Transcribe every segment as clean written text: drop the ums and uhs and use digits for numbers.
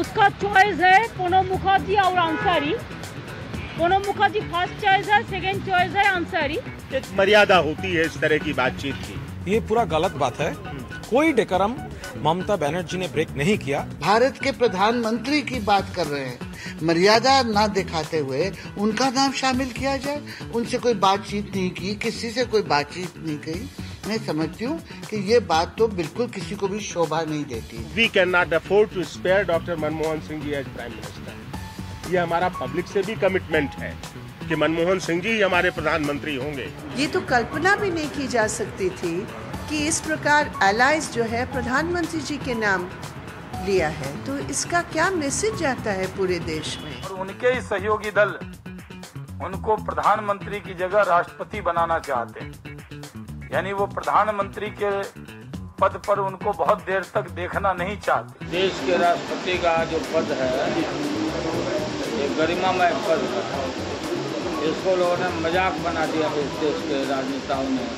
उसका चॉइस है प्रणब मुखर्जी और अंसारी। प्रणब मुखर्जी फर्स्ट चॉइस है, सेकंड चॉइस है अंसारी। एक मर्यादा होती है इस तरह की बातचीत की। ये पूरा गलत बात है। कोई डेकोरम ममता बनर्जी ने ब्रेक नहीं किया। भारत के प्रधानमंत्री की बात कर रहे हैं, मर्यादा ना दिखाते हुए उनका नाम शामिल किया जाए। उनसे कोई बातचीत नहीं की, किसी से कोई बातचीत नहीं की। मैं समझती हूँ कि ये बात तो बिल्कुल किसी को भी शोभा नहीं देती। We can not afford to spare doctor Manmohan Singh ji as prime minister. ये हमारा पब्लिक से भी कमिटमेंट है कि मनमोहन सिंह जी हमारे प्रधानमंत्री होंगे। ये तो कल्पना भी नहीं की जा सकती थी कि इस प्रकार अलायंस जो है प्रधानमंत्री जी के नाम लिया है, तो इसका क्या मैसेज जाता है पूरे देश में। और उनके ही सहयोगी दल उनको प्रधानमंत्री की जगह राष्ट्रपति बनाना चाहते हैं, यानी वो प्रधानमंत्री के पद पर उनको बहुत देर तक देखना नहीं चाहते। देश के राष्ट्रपति का जो पद है ये गरिमामय पद है, इसको लोगों ने मजाक बना दिया इस देश के राजनेताओं ने।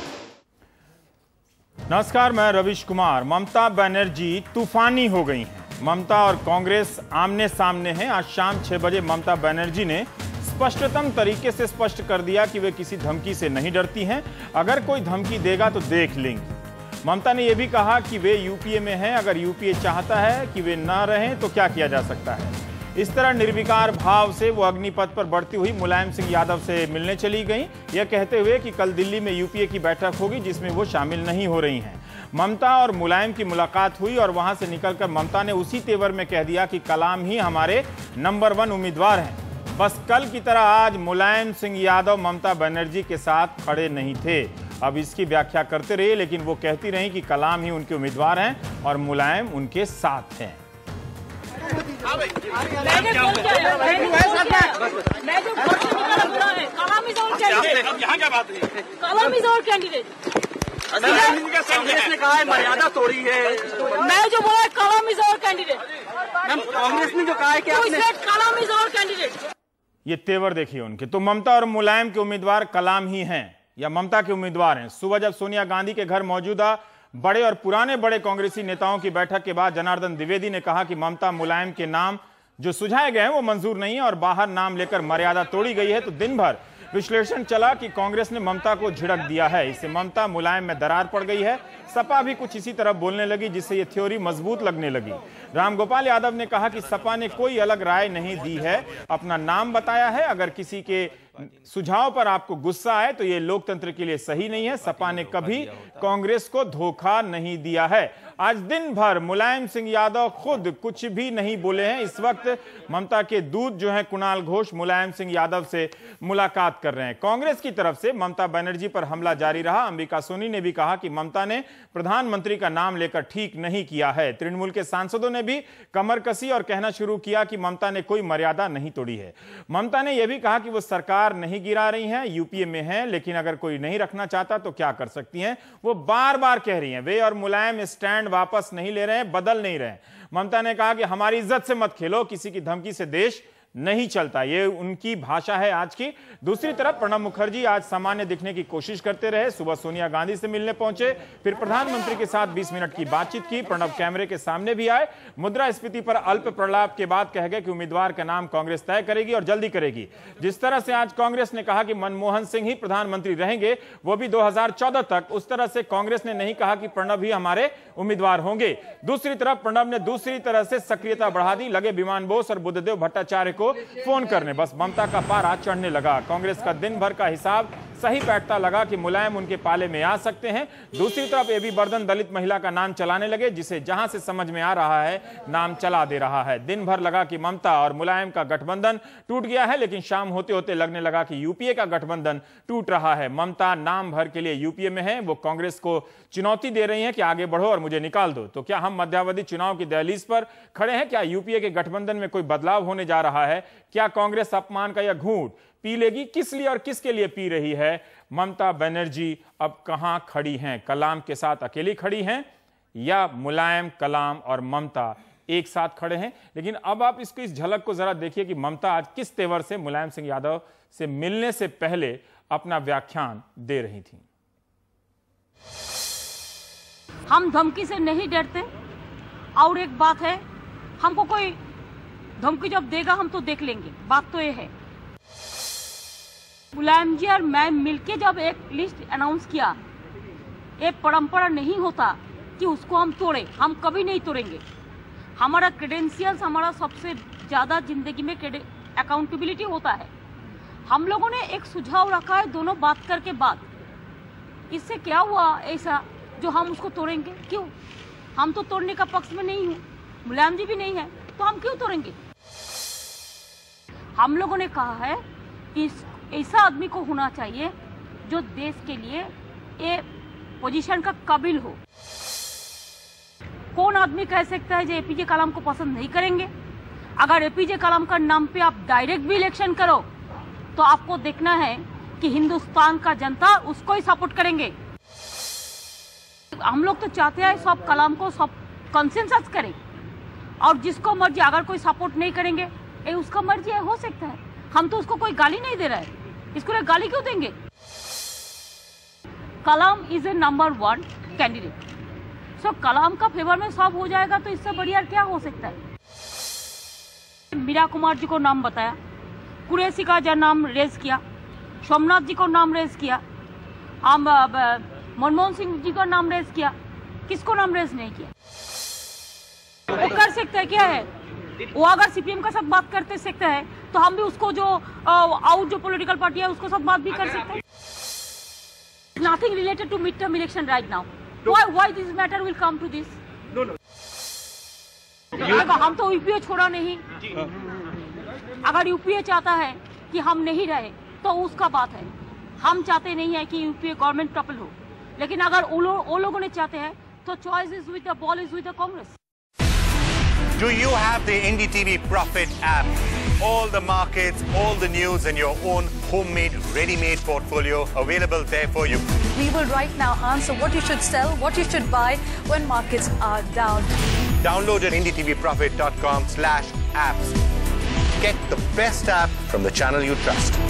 नमस्कार, मैं रविश कुमार। ममता बनर्जी तूफानी हो गई हैं। ममता और कांग्रेस आमने सामने हैं। आज शाम 6 बजे ममता बनर्जी ने स्पष्टतम तरीके से स्पष्ट कर दिया कि वे किसी धमकी से नहीं डरती हैं। अगर कोई धमकी देगा तो देख लेंगी। ममता ने यह भी कहा कि वे यूपीए में हैं, अगर यूपीए चाहता है कि वे ना रहें तो क्या किया जा सकता है। इस तरह निर्विकार भाव से वो अग्निपथ पर बढ़ती हुई मुलायम सिंह यादव से मिलने चली गईं, यह कहते हुए कि कल दिल्ली में यूपीए की बैठक होगी जिसमें वो शामिल नहीं हो रही हैं। ममता और मुलायम की मुलाकात हुई और वहां से निकलकर ममता ने उसी तेवर में कह दिया कि कलाम ही हमारे नंबर 1 उम्मीदवार हैं। बस कल की तरह आज मुलायम सिंह यादव ममता बनर्जी के साथ खड़े नहीं थे। अब इसकी व्याख्या करते रहे, लेकिन वो कहती रही कि कलाम ही उनके उम्मीदवार हैं और मुलायम उनके साथ हैं। मर्यादा तोड़ी है। मैं जो बोला कलाम इज आवर कैंडिडेट। कांग्रेस ने जो कहा है कि कलाम इज आवर कैंडिडेट। ये तेवर देखिए उनके। तो ममता और मुलायम के उम्मीदवार कलाम ही हैं या ममता के उम्मीदवार हैं। सुबह जब सोनिया गांधी के घर मौजूदा बड़े और पुराने बड़े कांग्रेसी नेताओं की बैठक के बाद जनार्दन द्विवेदी ने कहा कि ममता मुलायम के नाम जो सुझाए गए हैं वो मंजूर नहीं है और बाहर नाम लेकर मर्यादा तोड़ी गई है। तो दिन भर विश्लेषण चला कि कांग्रेस ने ममता को झिड़क दिया है, इससे ममता मुलायम में दरार पड़ गई है। सपा भी कुछ इसी तरह बोलने लगी, जिससे ये थ्योरी मजबूत लगने लगी। रामगोपाल यादव ने कहा कि सपा ने कोई अलग राय नहीं दी है, अपना नाम बताया है। अगर किसी के सुझाव पर आपको गुस्सा आए तो ये लोकतंत्र के लिए सही नहीं है। सपा ने कभी कांग्रेस को धोखा नहीं दिया है। आज दिन भर मुलायम सिंह यादव खुद कुछ भी नहीं बोले हैं। इस वक्त ममता के दूत जो हैं कुणाल घोष मुलायम सिंह यादव से मुलाकात कर रहे हैं। कांग्रेस की तरफ से ममता बनर्जी पर हमला जारी रहा। अंबिका सोनी ने भी कहा कि ममता ने प्रधानमंत्री का नाम लेकर ठीक नहीं किया है। तृणमूल के सांसदों ने भी कमर कसी और कहना शुरू किया कि ममता ने कोई मर्यादा नहीं तोड़ी है। ममता ने यह भी कहा कि वो सरकार नहीं गिरा रही हैं, यूपीए में हैं, लेकिन अगर कोई नहीं रखना चाहता तो क्या कर सकती हैं। वो बार बार कह रही हैं। वे और मुलायम स्टैंड वापस नहीं ले रहे हैं, बदल नहीं रहे हैं। ममता ने कहा कि हमारी इज्जत से मत खेलो, किसी की धमकी से देश नहीं चलता। ये उनकी भाषा है आज की। दूसरी तरफ प्रणब मुखर्जी आज सामान्य दिखने की कोशिश करते रहे। सुबह सोनिया गांधी से मिलने पहुंचे, फिर प्रधानमंत्री के साथ 20 मिनट की बातचीत की। प्रणब कैमरे के सामने भी आए। मुद्रास्फीति पर अल्प प्रलाप के बाद कह गए कि उम्मीदवार का नाम कांग्रेस तय करेगी और जल्दी करेगी। जिस तरह से आज कांग्रेस ने कहा कि मनमोहन सिंह ही प्रधानमंत्री रहेंगे, वो भी 2014 तक, उस तरह से कांग्रेस ने नहीं कहा कि प्रणब ही हमारे उम्मीदवार होंगे। दूसरी तरफ प्रणब ने दूसरी तरह से सक्रियता बढ़ा दी। लगे विमान बोस और बुद्धदेव भट्टाचार्य को फोन करने। बस ममता का पारा चढ़ने लगा। कांग्रेस का दिन भर का हिसाब सही बैठता लगा कि मुलायम उनके पाले में आ सकते हैं। दूसरी तरफ एबी बर्दन दलित महिला का नाम चलाने लगे, जिसे जहां से समझ में आ रहा है नाम चला दे रहा है। दिन भर लगा कि ममता और मुलायम का गठबंधन टूट गया है, लेकिन शाम होते होते लगने लगा कि यूपीए का गठबंधन टूट रहा है। ममता नाम भर के लिए यूपीए में है। वो कांग्रेस को चुनौती दे रही है कि आगे बढ़ो और मुझे निकाल दो। तो क्या हम मध्यावधि चुनाव की दहलीज पर खड़े हैं? क्या यूपीए के गठबंधन में कोई बदलाव होने जा रहा है? क्या कांग्रेस अपमान का यह घूंट पी लेगी? किस लिए और किसके लिए पी रही है? ममता बनर्जी अब कहां खड़ी हैं? कलाम के साथ अकेली खड़ी हैं या मुलायम, कलाम और ममता एक साथ खड़े हैं? लेकिन अब आप इसको इस झलक को जरा देखिए कि ममता आज किस तेवर से मुलायम सिंह यादव से मिलने से पहले अपना व्याख्यान दे रही थी। हम धमकी से नहीं डरते। और एक बात है, हमको कोई धमकी जब देगा हम तो देख लेंगे। बात तो ये है, मुलायम जी और मैं मिलके जब एक लिस्ट अनाउंस किया, ये परंपरा नहीं होता कि उसको हम तोड़े, हम कभी नहीं तोड़ेंगे। हमारा क्रेडेंशियल्स, हमारा सबसे ज्यादा जिंदगी में अकाउंटेबिलिटी होता है। हम लोगों ने एक सुझाव रखा है दोनों बात करके बाद, इससे क्या हुआ ऐसा जो हम उसको तोड़ेंगे? क्यों? हम तो तोड़ने का पक्ष में नहीं हूँ, मुलायम जी भी नहीं है, तो हम क्यों तोड़ेंगे? हम लोगों ने कहा है कि ऐसा आदमी को होना चाहिए जो देश के लिए ये पोजीशन का काबिल हो। कौन आदमी कह सकता है जो एपीजे कलाम को पसंद नहीं करेंगे? अगर एपीजे कलाम का नाम पे आप डायरेक्ट भी इलेक्शन करो तो आपको देखना है कि हिंदुस्तान का जनता उसको ही सपोर्ट करेंगे। हम लोग तो चाहते हैं सब कलाम को सब कंसेंसस करें, और जिसको मर्जी, अगर कोई सपोर्ट नहीं करेंगे ये उसका मर्जी है, हो सकता है। हम तो उसको कोई गाली नहीं दे रहा है, इसको लिए गाली क्यों देंगे? कलाम इज ए नंबर 1 कैंडिडेट। सो कलाम का फेवर में सब हो जाएगा तो इससे बढ़िया क्या हो सकता है? मीरा कुमार जी को नाम बताया, कुरैशी का जो नाम रेज किया, सोमनाथ जी को नाम रेज किया, हम मनमोहन सिंह जी का नाम रेज किया, किसको नाम रेज नहीं किया? वो कर सकता है, क्या है वो? अगर सीपीएम का साथ बात करते सकता है तो हम भी उसको जो आउट जो पॉलिटिकल पार्टी है उसको साथ बात भी कर सकते हैं। Nothing related to midterm election right now. Why this matter will come to this? No. हम तो यूपीए छोड़ा नहीं। अगर यूपीए चाहता है कि हम नहीं रहे तो उसका बात है। हम चाहते नहीं है कि यूपीए गवर्नमेंट टॉपल हो, लेकिन अगर वो लोगों ने चाहते हैं तो choice is with the ball is with the Congress. Do you have the NDTV Profit app? All the markets, all the news and your own homemade, ready-made portfolio available there for you. We will right now answer what you should sell, what you should buy when markets are down. Download at ndtvprofit.com/apps. Get the best app from the channel you trust.